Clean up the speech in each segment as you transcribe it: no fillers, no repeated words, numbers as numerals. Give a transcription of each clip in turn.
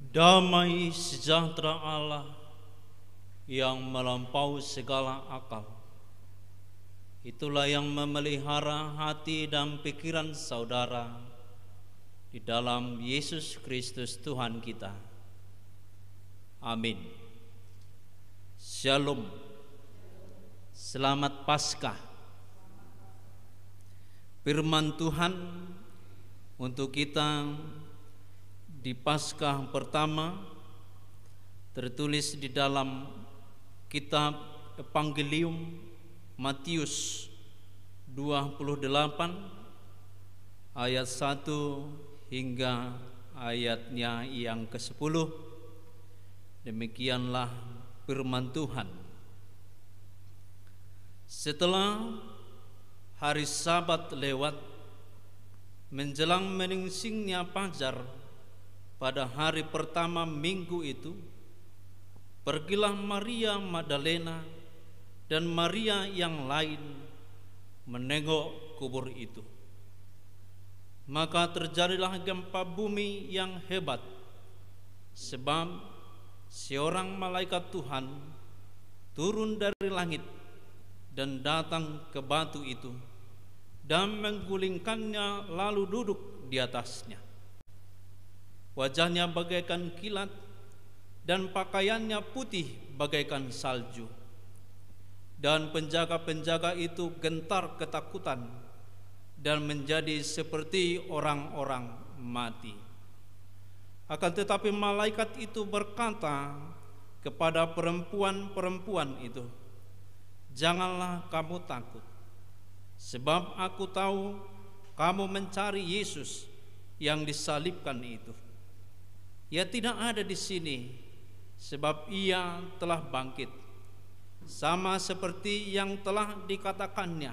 Damai sejahtera Allah yang melampaui segala akal, itulah yang memelihara hati dan pikiran saudara di dalam Yesus Kristus Tuhan kita. Amin. Shalom. Selamat Paskah. Firman Tuhan untuk kita di Paskah pertama tertulis di dalam kitab Evangelium Matius 28 ayat 1 hingga ayatnya yang ke-10. Demikianlah firman Tuhan. Setelah hari Sabat lewat, menjelang menyingsingnya fajar pada hari pertama minggu itu, pergilah Maria Magdalena dan Maria yang lain menengok kubur itu. Maka terjadilah gempa bumi yang hebat, sebab seorang malaikat Tuhan turun dari langit dan datang ke batu itu dan menggulingkannya lalu duduk di atasnya. Wajahnya bagaikan kilat dan pakaiannya putih bagaikan salju. Dan penjaga-penjaga itu gentar ketakutan dan menjadi seperti orang-orang mati. Akan tetapi malaikat itu berkata kepada perempuan-perempuan itu, "Janganlah kamu takut, sebab aku tahu kamu mencari Yesus yang disalibkan itu. Ia tidak ada di sini, sebab ia telah bangkit, sama seperti yang telah dikatakannya.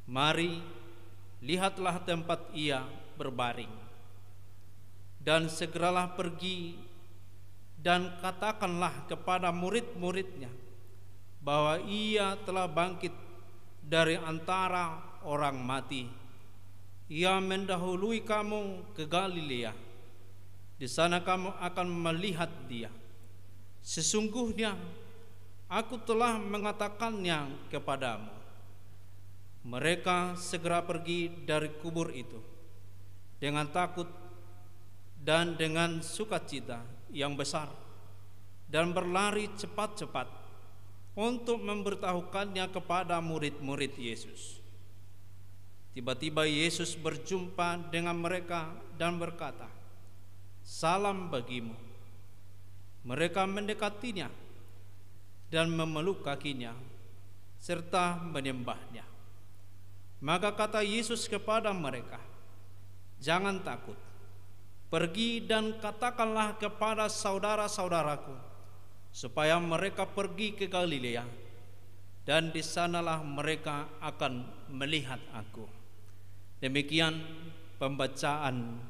Mari, lihatlah tempat ia berbaring. Dan segeralah pergi dan katakanlah kepada murid-muridnya bahwa ia telah bangkit dari antara orang mati. Ia mendahului kamu ke Galilea. Di sana kamu akan melihat dia. Sesungguhnya aku telah mengatakannya kepadamu." Mereka segera pergi dari kubur itu dengan takut dan dengan sukacita yang besar, dan berlari cepat-cepat untuk memberitahukannya kepada murid-murid Yesus. Tiba-tiba Yesus berjumpa dengan mereka dan berkata, "Salam bagimu." Mereka mendekatinya dan memeluk kakinya serta menyembahnya. Maka kata Yesus kepada mereka, "Jangan takut. Pergi dan katakanlah kepada saudara-saudaraku supaya mereka pergi ke Galilea, dan di sanalah mereka akan melihat aku." Demikian pembacaan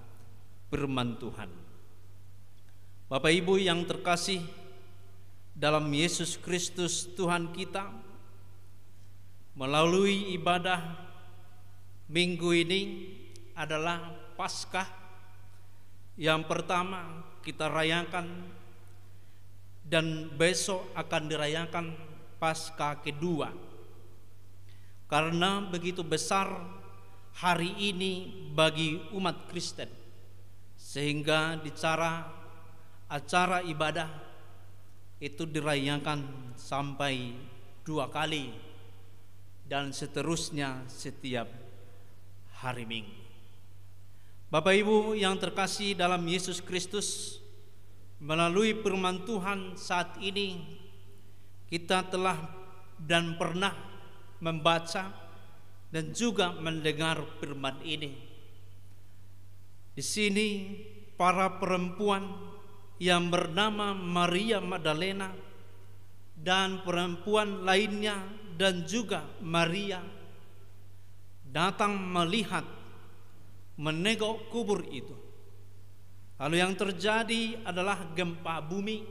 firman Tuhan. Bapak Ibu yang terkasih dalam Yesus Kristus Tuhan kita, melalui ibadah minggu ini adalah Paskah yang pertama kita rayakan, dan besok akan dirayakan Paskah kedua. Karena begitu besar hari ini bagi umat Kristen, sehingga acara ibadah itu dirayakan sampai 2 kali dan seterusnya setiap hari Minggu. Bapak Ibu yang terkasih dalam Yesus Kristus, melalui firman Tuhan saat ini kita telah dan pernah membaca dan juga mendengar firman ini. Di sini para perempuan yang bernama Maria Magdalena dan perempuan lainnya dan juga Maria datang melihat, menengok kubur itu. Lalu yang terjadi adalah gempa bumi.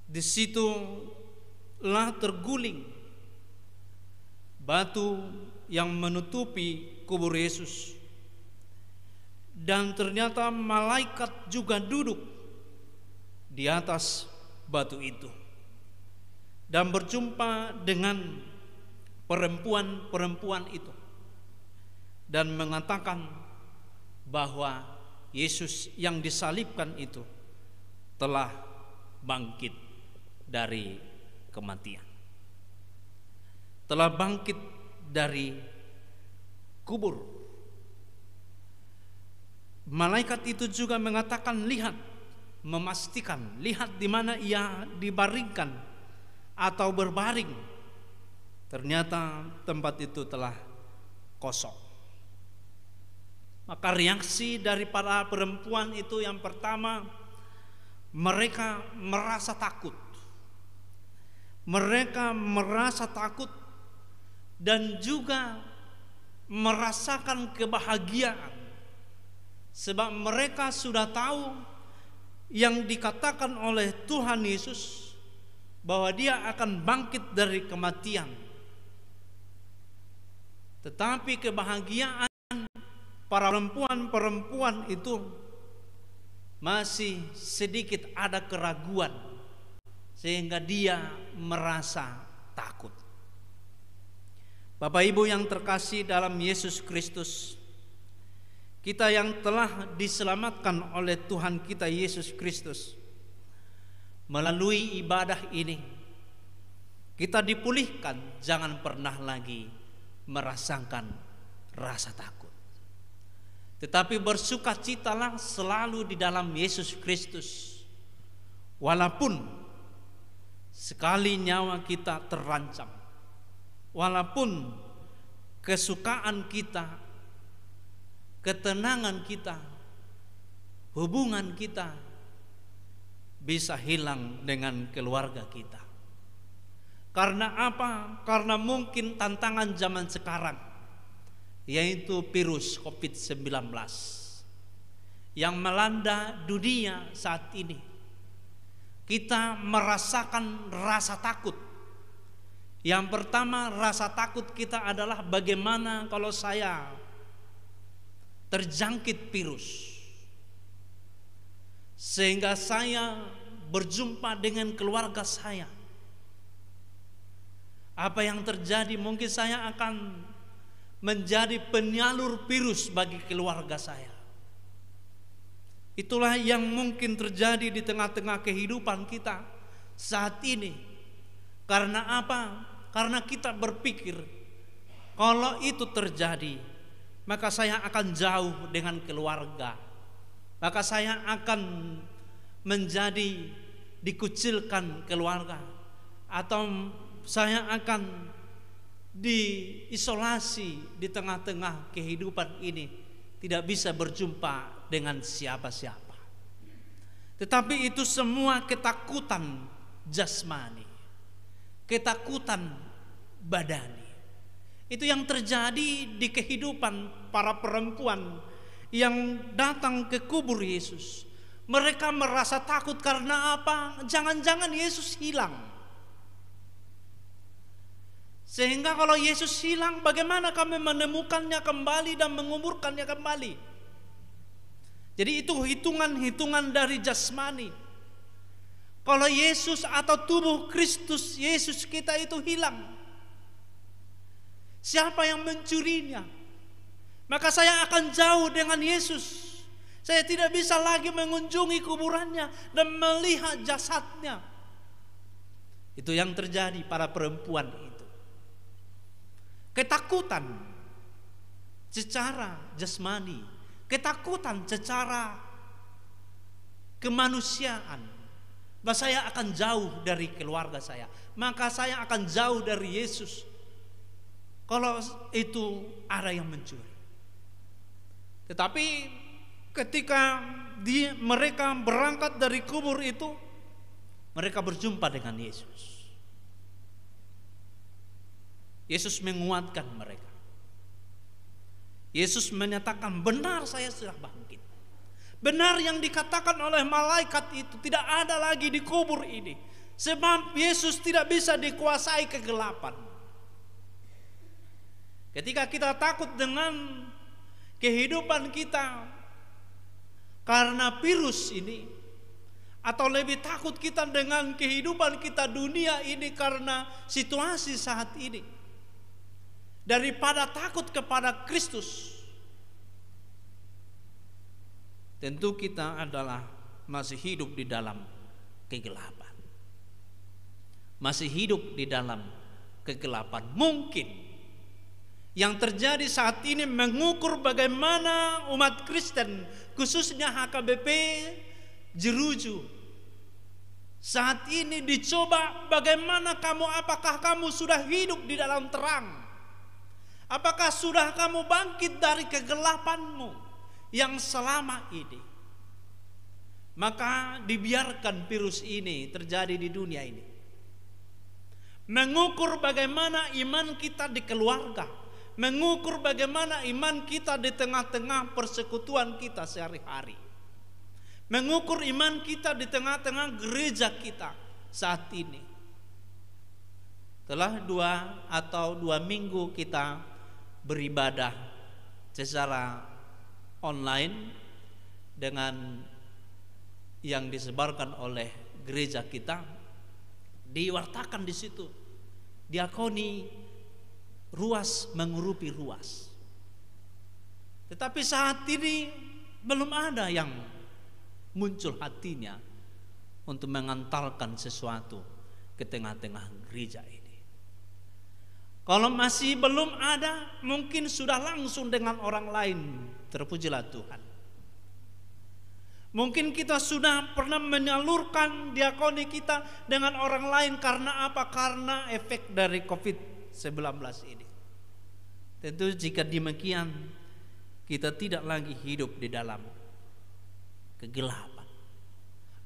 Di situlah terguling batu yang menutupi kubur Yesus. dan ternyata malaikat juga duduk di atas batu itu dan berjumpa dengan perempuan-perempuan itu dan mengatakan bahwa Yesus yang disalibkan itu telah bangkit dari kematian, telah bangkit dari kubur. Malaikat itu juga mengatakan, lihat, memastikan, lihat di mana ia dibaringkan atau berbaring. Ternyata tempat itu telah kosong. Maka reaksi dari para perempuan itu yang pertama, mereka merasa takut. Mereka merasa takut dan juga merasakan kebahagiaan, sebab mereka sudah tahu yang dikatakan oleh Tuhan Yesus bahwa Dia akan bangkit dari kematian. Tetapi kebahagiaan para perempuan-perempuan itu masih sedikit ada keraguan, sehingga dia merasa takut. Bapak Ibu yang terkasih dalam Yesus Kristus, kita yang telah diselamatkan oleh Tuhan kita Yesus Kristus, melalui ibadah ini kita dipulihkan, jangan pernah lagi merasakan rasa takut, tetapi bersukacitalah selalu di dalam Yesus Kristus. Walaupun sekali nyawa kita terancam, walaupun kesukaan kita, ketenangan kita, hubungan kita bisa hilang dengan keluarga kita. Karena apa? Karena mungkin tantangan zaman sekarang, yaitu virus COVID-19 yang melanda dunia saat ini. Kita merasakan rasa takut. Yang pertama, rasa takut kita adalah bagaimana kalau saya terjangkit virus, sehingga saya berjumpa dengan keluarga saya. Apa yang terjadi? Mungkin saya akan menjadi penyalur virus bagi keluarga saya. Itulah yang mungkin terjadi di tengah-tengah kehidupan kita saat ini. Karena apa? Karena kita berpikir, kalau itu terjadi, maka saya akan jauh dengan keluarga, maka saya akan menjadi dikucilkan keluarga, atau saya akan diisolasi di tengah-tengah kehidupan ini, tidak bisa berjumpa dengan siapa-siapa. Tetapi itu semua ketakutan jasmani, ketakutan badani. Itu yang terjadi di kehidupan para perempuan yang datang ke kubur Yesus. Mereka merasa takut karena apa? Jangan-jangan Yesus hilang. Sehingga kalau Yesus hilang, bagaimana kami menemukannya kembali dan menguburkannya kembali? Jadi itu hitungan-hitungan dari jasmani. Kalau Yesus atau tubuh Kristus Yesus kita itu hilang, siapa yang mencurinya? Maka saya akan jauh dengan Yesus. Saya tidak bisa lagi mengunjungi kuburannya dan melihat jasadnya. Itu yang terjadi pada perempuan itu. Ketakutan secara jasmani, ketakutan secara kemanusiaan, bahwa saya akan jauh dari keluarga saya, maka saya akan jauh dari Yesus kalau itu ada yang mencuri. Tetapi ketika mereka berangkat dari kubur itu, mereka berjumpa dengan Yesus. Yesus menguatkan mereka. Yesus menyatakan, benar saya sudah bangkit. Benar yang dikatakan oleh malaikat itu, tidak ada lagi di kubur ini. Sebab Yesus tidak bisa dikuasai kegelapan. Ketika kita takut dengan kehidupan kita, karena virus ini, atau lebih takut kita dengan kehidupan kita dunia ini karena situasi saat ini, daripada takut kepada Kristus? Tentu kita adalah masih hidup di dalam kegelapan. Masih hidup di dalam kegelapan. Mungkin yang terjadi saat ini mengukur bagaimana umat Kristen, khususnya HKBP Jeruju, saat ini dicoba bagaimana kamu, apakah kamu sudah hidup di dalam terang? Apakah sudah kamu bangkit dari kegelapanmu yang selama ini? Maka dibiarkan virus ini terjadi di dunia ini, mengukur bagaimana iman kita di keluarga, mengukur bagaimana iman kita di tengah-tengah persekutuan kita sehari-hari, mengukur iman kita di tengah-tengah gereja kita saat ini. Telah 2 minggu kita beribadah secara online dengan yang disebarkan oleh gereja kita, diwartakan di situ, diakoni ruas mengurupi ruas. Tetapi saat ini belum ada yang muncul hatinya untuk mengantarkan sesuatu ke tengah-tengah gereja ini. Kalau masih belum ada, mungkin sudah langsung dengan orang lain. Terpujilah Tuhan. Mungkin kita sudah pernah menyalurkan diakoni kita dengan orang lain. Karena apa? Karena efek dari COVID-19 ini. Tentu jika demikian, kita tidak lagi hidup di dalam kegelapan.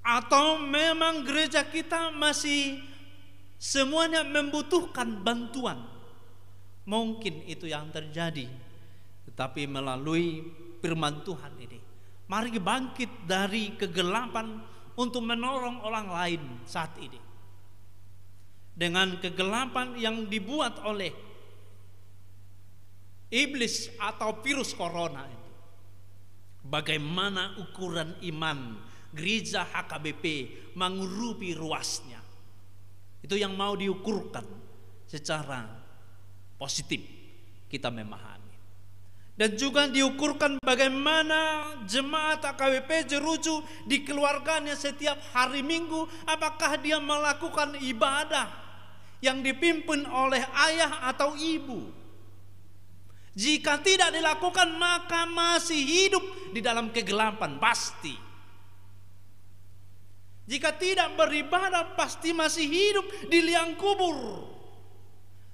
Atau memang gereja kita masih semuanya membutuhkan bantuan. Mungkin itu yang terjadi. Tetapi melalui firman Tuhan ini, mari bangkit dari kegelapan untuk menolong orang lain saat ini. Dengan kegelapan yang dibuat oleh iblis atau virus corona itu. Bagaimana ukuran iman gereja HKBP mengurupi ruasnya. Itu yang mau diukurkan secara positif, kita memahami. Dan juga diukurkan bagaimana jemaat HKBP Jeruju di keluarganya setiap hari Minggu, apakah dia melakukan ibadah yang dipimpin oleh ayah atau ibu. Jika tidak dilakukan, maka masih hidup di dalam kegelapan pasti. Jika tidak beribadah, pasti masih hidup di liang kubur.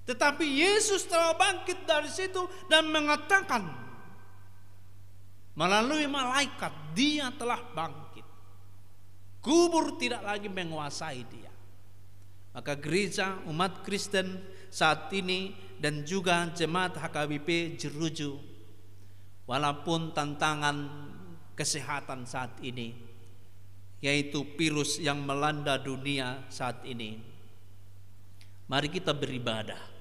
Tetapi Yesus telah bangkit dari situ dan mengatakan melalui malaikat, dia telah bangkit. Kubur tidak lagi menguasai dia. Maka gereja umat Kristen saat ini dan juga jemaat HKBP Jeruju, walaupun tantangan kesehatan saat ini, yaitu virus yang melanda dunia saat ini, mari kita beribadah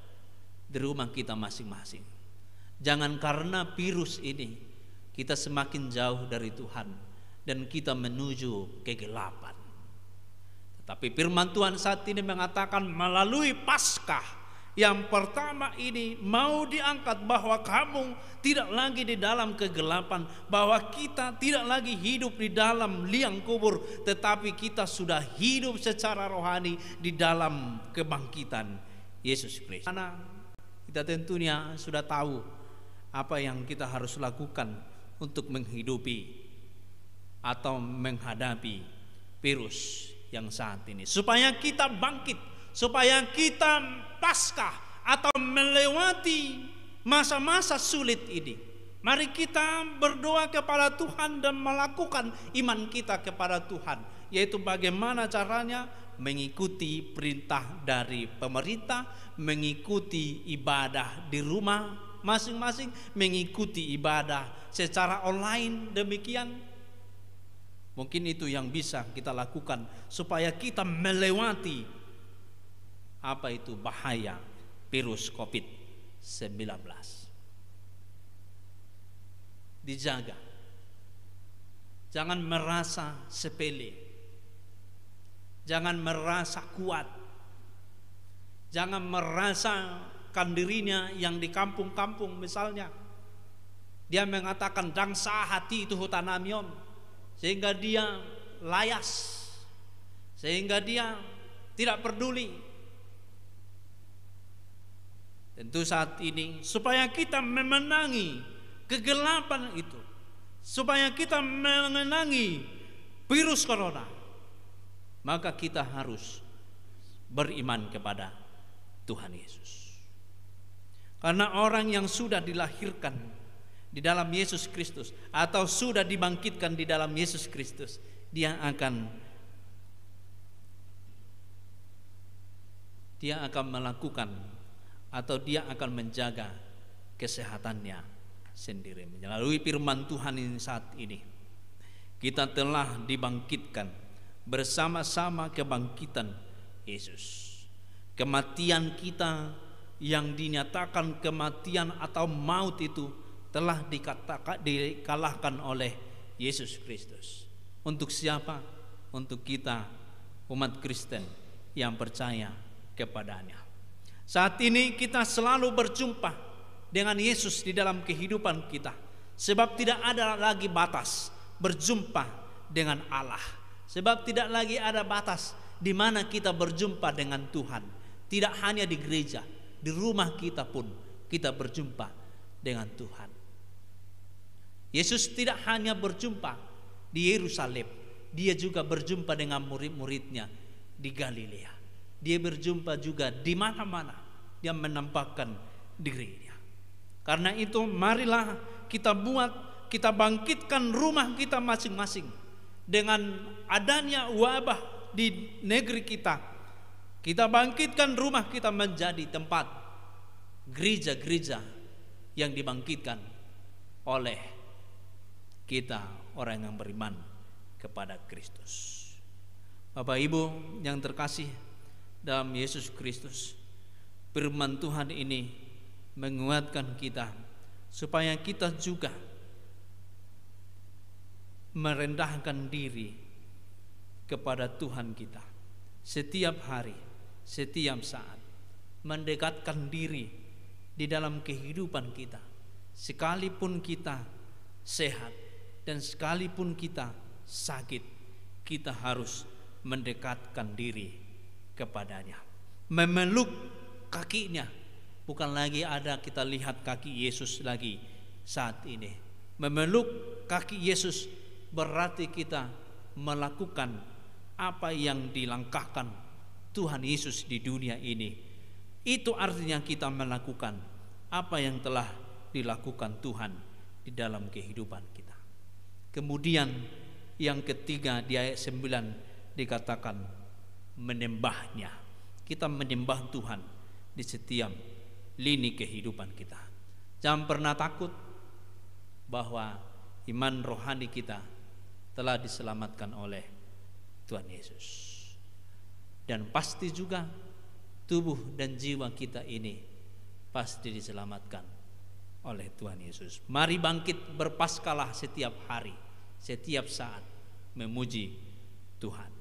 di rumah kita masing-masing. Jangan karena virus ini kita semakin jauh dari Tuhan dan kita menuju kegelapan. Tetapi firman Tuhan saat ini mengatakan melalui Paskah yang pertama ini mau diangkat, bahwa kamu tidak lagi di dalam kegelapan, bahwa kita tidak lagi hidup di dalam liang kubur, tetapi kita sudah hidup secara rohani di dalam kebangkitan Yesus Kristus. Karena kita tentunya sudah tahu apa yang kita harus lakukan untuk menghidupi atau menghadapi virus yang saat ini, supaya kita bangkit, supaya kita Paskah atau melewati masa-masa sulit ini. Mari kita berdoa kepada Tuhan dan melakukan iman kita kepada Tuhan, yaitu bagaimana caranya mengikuti perintah dari pemerintah, mengikuti ibadah di rumah masing-masing, mengikuti ibadah secara online demikian. Mungkin itu yang bisa kita lakukan supaya kita melewati apa itu bahaya virus COVID-19. Jangan merasa sepele. Jangan merasa kuat. Jangan merasakan dirinya yang di kampung-kampung misalnya. Dia mengatakan dangsa hati itu hutanamion, sehingga dia layas, sehingga dia tidak peduli. Tentu saat ini supaya kita memenangi kegelapan itu, supaya kita mengenangi virus corona, maka kita harus beriman kepada Tuhan Yesus. Karena orang yang sudah dilahirkan di dalam Yesus Kristus atau sudah dibangkitkan di dalam Yesus Kristus, dia akan melakukan atau dia akan menjaga kesehatannya sendiri. Melalui firman Tuhan ini saat ini, kita telah dibangkitkan bersama-sama kebangkitan Yesus. Kematian kita yang dinyatakan kematian atau maut itu telah dikalahkan oleh Yesus Kristus. Untuk siapa? Untuk kita umat Kristen yang percaya kepadanya. Saat ini kita selalu berjumpa dengan Yesus di dalam kehidupan kita, sebab tidak ada lagi batas berjumpa dengan Allah. Sebab tidak lagi ada batas di mana kita berjumpa dengan Tuhan. Tidak hanya di gereja, di rumah kita pun kita berjumpa dengan Tuhan. Yesus tidak hanya berjumpa di Yerusalem, dia juga berjumpa dengan murid-muridnya di Galilea. Dia berjumpa juga di mana-mana dia menampakkan dirinya. Karena itu marilah kita bangkitkan rumah kita masing-masing. Dengan adanya wabah di negeri kita, kita bangkitkan rumah kita menjadi tempat gereja-gereja yang dibangkitkan oleh kita orang yang beriman kepada Kristus. Bapak Ibu yang terkasih dalam Yesus Kristus, firman Tuhan ini menguatkan kita supaya kita juga merendahkan diri kepada Tuhan kita setiap hari, setiap saat, mendekatkan diri di dalam kehidupan kita. Sekalipun kita sehat dan sekalipun kita sakit, kita harus mendekatkan diri kepadanya, memeluk kakinya. Bukan lagi ada kita lihat kaki Yesus lagi saat ini. Memeluk kaki Yesus berarti kita melakukan apa yang dilangkahkan Tuhan Yesus di dunia ini. Itu artinya kita melakukan apa yang telah dilakukan Tuhan di dalam kehidupan kita. Kemudian yang ketiga di ayat 9 dikatakan menyembahnya. Kita menyembah Tuhan di setiap lini kehidupan kita. Jangan pernah takut bahwa iman rohani kita telah diselamatkan oleh Tuhan Yesus. Dan pasti juga tubuh dan jiwa kita ini pasti diselamatkan oleh Tuhan Yesus. Mari bangkit berpaskalah setiap hari, setiap saat memuji Tuhan.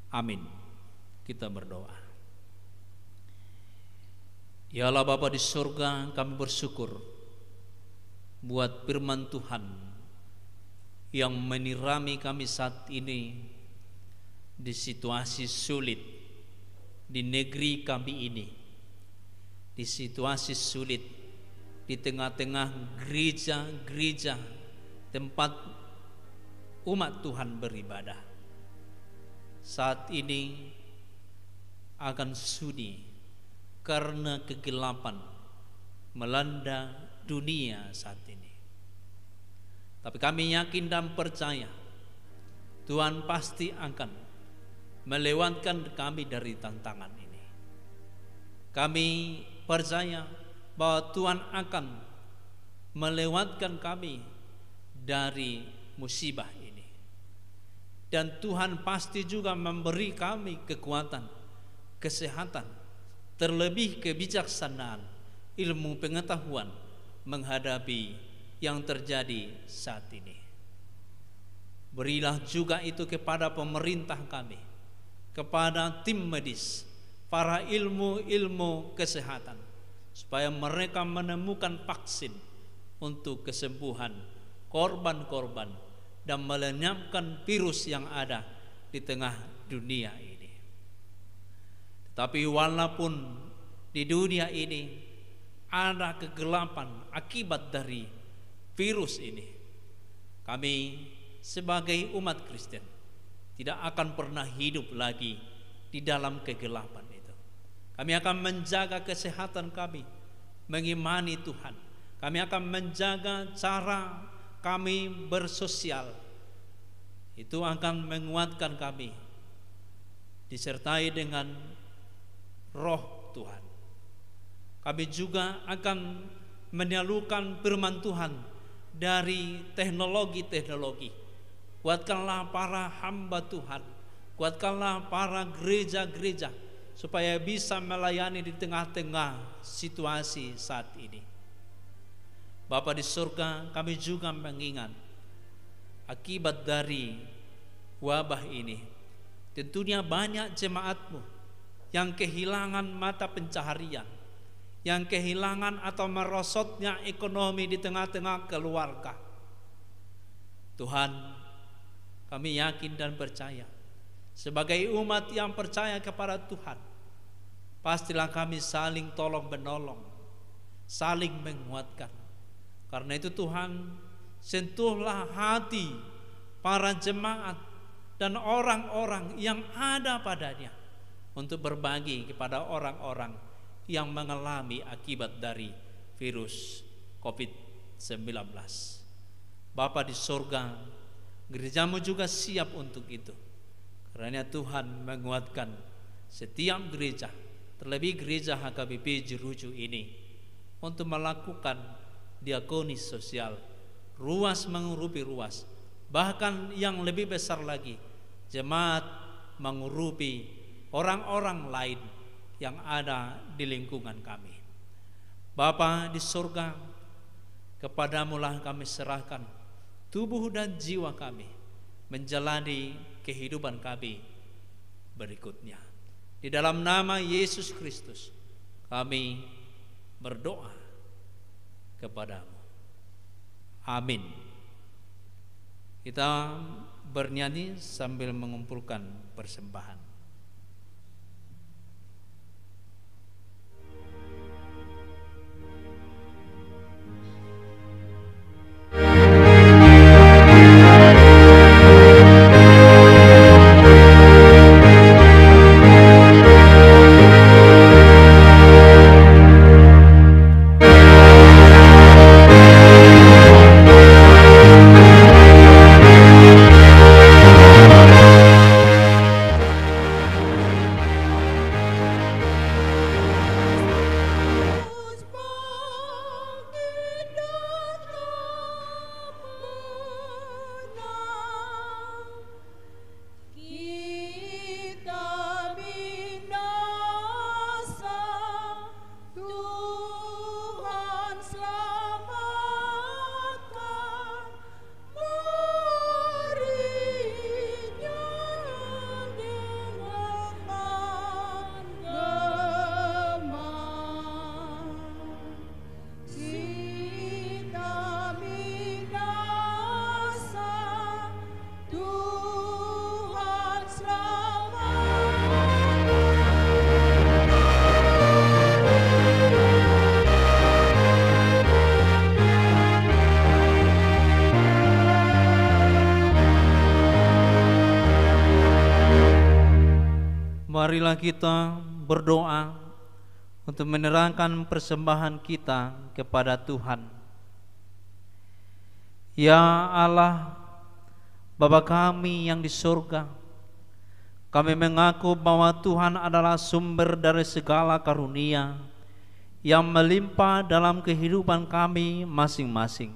Amin. Kita berdoa. Ya Allah Bapa di surga, kami bersyukur buat firman Tuhan yang menirami kami saat ini di situasi sulit di negeri kami ini, di situasi sulit di tengah-tengah gereja-gereja tempat umat Tuhan beribadah. Saat ini akan sunyi karena kegelapan melanda dunia saat ini. Tapi kami yakin dan percaya Tuhan pasti akan melewatkan kami dari tantangan ini. Kami percaya bahwa Tuhan akan melewatkan kami dari musibah ini. Dan Tuhan pasti juga memberi kami kekuatan, kesehatan, terlebih kebijaksanaan, ilmu pengetahuan menghadapi yang terjadi saat ini. Berilah juga itu kepada pemerintah kami, kepada tim medis, para ilmu kesehatan, supaya mereka menemukan vaksin untuk kesembuhan korban-korban dan melenyapkan virus yang ada di tengah dunia ini. Tetapi walaupun di dunia ini ada kegelapan akibat dari virus ini, kami sebagai umat Kristen tidak akan pernah hidup lagi di dalam kegelapan itu. Kami akan menjaga kesehatan kami, mengimani Tuhan. Kami akan menjaga cara kami bersosial. Itu akan menguatkan kami, disertai dengan roh Tuhan. Kami juga akan menyalurkan firman Tuhan dari teknologi-teknologi. Kuatkanlah para hamba Tuhan, kuatkanlah para gereja-gereja, supaya bisa melayani di tengah-tengah situasi saat ini. Bapa di surga, kami juga mengingat akibat dari wabah ini, tentunya banyak jemaat-Mu yang kehilangan mata pencaharian, yang kehilangan atau merosotnya ekonomi di tengah-tengah keluarga. Tuhan, kami yakin dan percaya, sebagai umat yang percaya kepada Tuhan, pastilah kami saling tolong menolong, saling menguatkan. Karena itu Tuhan, sentuhlah hati para jemaat dan orang-orang yang ada padanya untuk berbagi kepada orang-orang yang mengalami akibat dari virus COVID-19. Bapa di surga, gerejamu juga siap untuk itu. Karena Tuhan menguatkan setiap gereja, terlebih gereja HKBP Jeruju ini, untuk melakukan diakonis sosial, ruas mengurupi ruas, bahkan yang lebih besar lagi, jemaat mengurupi orang-orang lain yang ada di lingkungan kami. Bapa di surga, kepadamu-lah kami serahkan tubuh dan jiwa kami menjalani kehidupan kami berikutnya. Di dalam nama Yesus Kristus kami berdoa kepadamu. Amin. Kita bernyanyi sambil mengumpulkan persembahan. Marilah kita berdoa untuk menyerahkan persembahan kita kepada Tuhan. Ya Allah, Bapa kami yang di surga, kami mengaku bahwa Tuhan adalah sumber dari segala karunia yang melimpah dalam kehidupan kami masing-masing.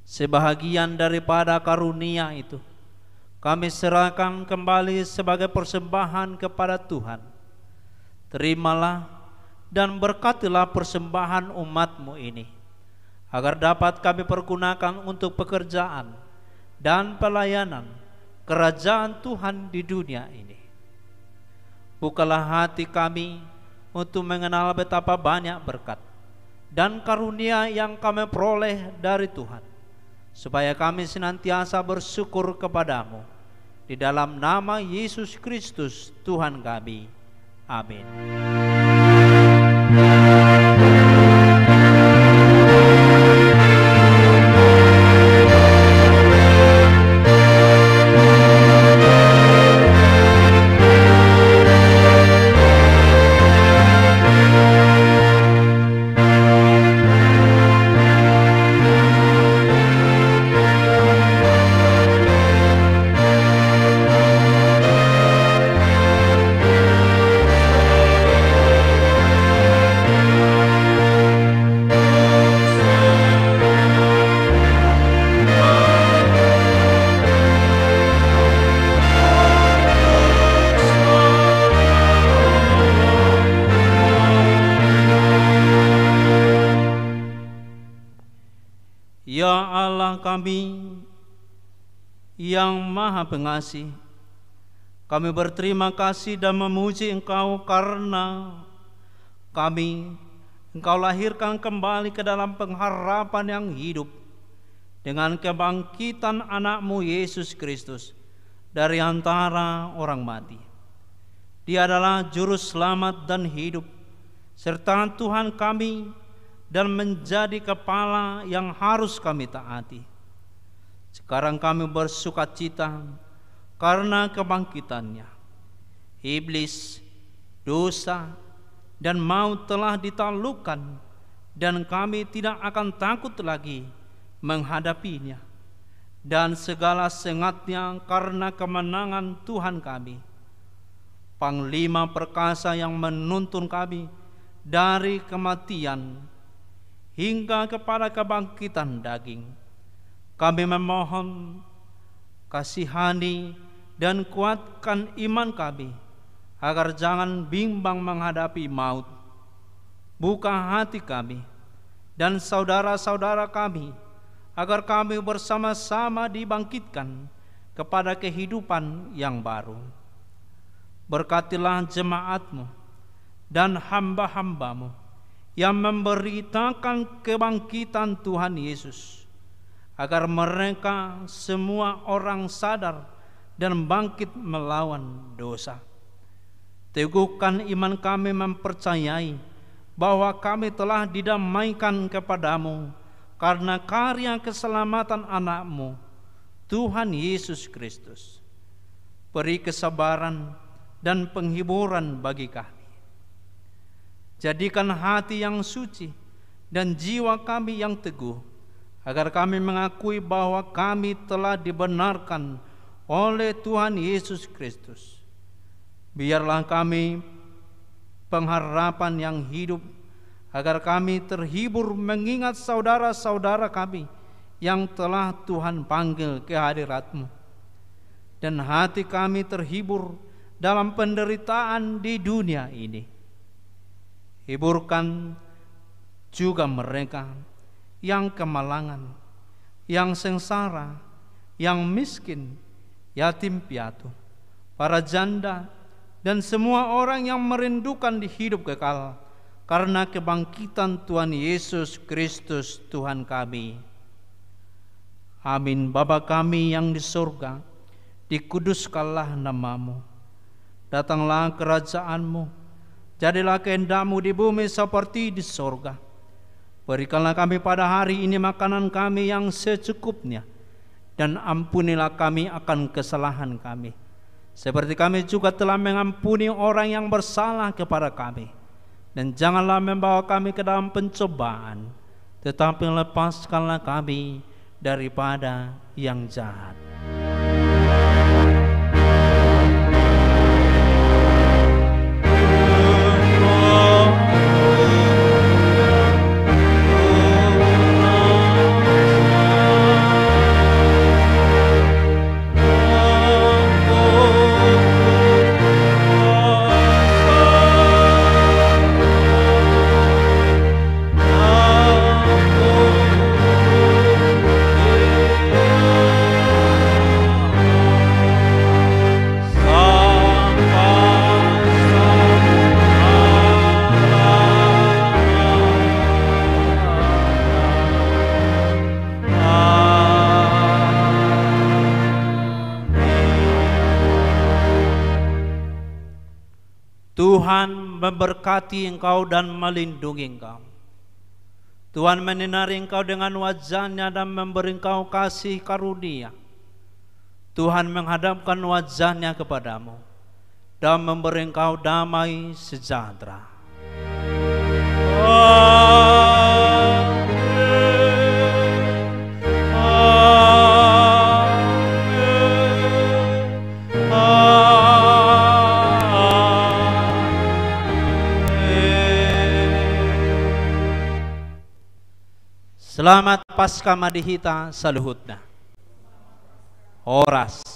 Sebahagian daripada karunia itu kami serahkan kembali sebagai persembahan kepada Tuhan. Terimalah dan berkatilah persembahan umat-Mu ini, agar dapat kami pergunakan untuk pekerjaan dan pelayanan kerajaan Tuhan di dunia ini. Bukalah hati kami untuk mengenal betapa banyak berkat dan karunia yang kami peroleh dari Tuhan, supaya kami senantiasa bersyukur kepadamu. Di dalam nama Yesus Kristus Tuhan kami. Amin. Ya Allah kami yang Maha Pengasih, kami berterima kasih dan memuji Engkau karena Engkau lahirkan kembali ke dalam pengharapan yang hidup dengan kebangkitan anak-Mu Yesus Kristus dari antara orang mati. Dia adalah juru selamat dan hidup serta Tuhan kami dan menjadi kepala yang harus kami taati. Sekarang kami bersukacita karena kebangkitannya. Iblis, dosa, dan maut telah ditaklukkan, dan kami tidak akan takut lagi menghadapinya dan segala sengatnya karena kemenangan Tuhan kami, Panglima perkasa yang menuntun kami dari kematian hingga kepada kebangkitan daging. Kami memohon, kasihani dan kuatkan iman kami, agar jangan bimbang menghadapi maut. Buka hati kami dan saudara-saudara kami, agar kami bersama-sama dibangkitkan kepada kehidupan yang baru. Berkatilah jemaat-Mu dan hamba-hamba-Mu yang memberitakan kebangkitan Tuhan Yesus, agar mereka semua orang sadar dan bangkit melawan dosa. Teguhkan iman kami mempercayai bahwa kami telah didamaikan kepadamu karena karya keselamatan anak-Mu, Tuhan Yesus Kristus. Beri kesabaran dan penghiburan bagi kami. Jadikan hati yang suci dan jiwa kami yang teguh, agar kami mengakui bahwa kami telah dibenarkan oleh Tuhan Yesus Kristus. Biarlah kami pengharapan yang hidup, agar kami terhibur mengingat saudara-saudara kami yang telah Tuhan panggil ke hadirat-Mu. Dan hati kami terhibur dalam penderitaan di dunia ini. Hiburkan juga mereka yang kemalangan, yang sengsara, yang miskin, yatim piatu, para janda, dan semua orang yang merindukan di hidup kekal karena kebangkitan Tuhan Yesus Kristus Tuhan kami. Amin. Bapa kami yang di surga, dikuduskanlah nama-Mu. Datanglah kerajaan-Mu. Jadilah kehendak-Mu di bumi seperti di surga. Berikanlah kami pada hari ini makanan kami yang secukupnya, dan ampunilah kami akan kesalahan kami, seperti kami juga telah mengampuni orang yang bersalah kepada kami. Dan janganlah membawa kami ke dalam pencobaan, tetapi lepaskanlah kami daripada yang jahat. Tuhan memberkati engkau dan melindungi engkau. Tuhan menyinari engkau dengan wajah-Nya dan memberi engkau kasih karunia. Tuhan menghadapkan wajah-Nya kepadamu dan memberi engkau damai sejahtera. Selamat Paskah Madihita saluhutna. Horas.